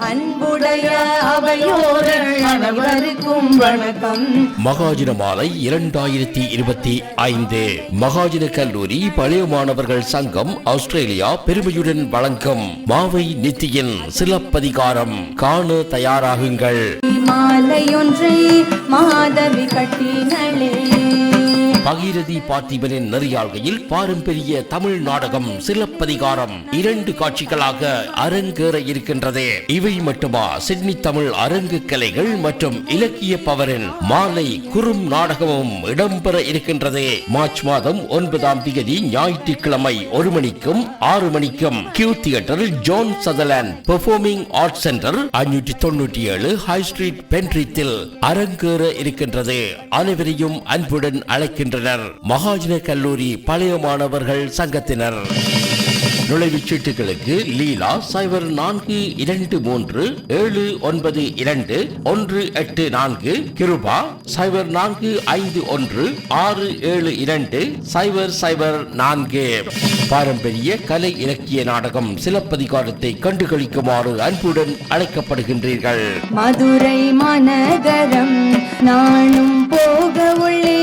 அன்புடைய அவையோர்கள் அனைவருக்கும் வணக்கம். மகாஜன மாலை 2025 மகாஜன கல்லூரி பழைய மாணவர்கள் சங்கம் ஆஸ்திரேலியா பெருமையுடன் வழங்கும் மாவை நித்தியின் சிலப்பதிகாரம் காண தயாராகுங்கள். மாலையொன்றை மாதவி கட்டினளே. பகீரதி பார்த்திபனின் நெறியாள்கையில் பாரம்பரிய தமிழ் நாடகம் சிலப்பதிகாரம் 2 காட்சிகளாக அரங்கேற இருக்கின்றது. இவை மட்டுமா, சிட்னி தமிழ் அரங்கு கலைகள் மற்றும் இலக்கிய பவரின் மாலை குறும் நாடகமும் இடம்பெற இருக்கின்றது. மார்ச் மாதம் 9ஆம் தேதி ஞாயிற்றுக்கிழமை 1 மணிக்கும் 6 மணிக்கும் கியூ தியேட்டரில் Joan Sutherland performing arts centre 597 high street பென்ட்ரித்தில் அரங்கேற இருக்கின்றது. அனைவரையும் அன்புடன் அழைக்கின்றனர் மகாஜன கல்லூரி பழைய மாணவர்கள் சங்கத்தினர். நுழைவுச் சீட்டுகளுக்கு லீலா 0423792184, கிருபா 0451672004. பாரம்பரிய கலை இலக்கிய நாடகம் சிலப்பதிகாரத்தை கண்டுகளிக்குமாறு அன்புடன் அழைக்கப்படுகின்றீர்கள். மதுரை மாநகரம் நானும் போக உள்ளே.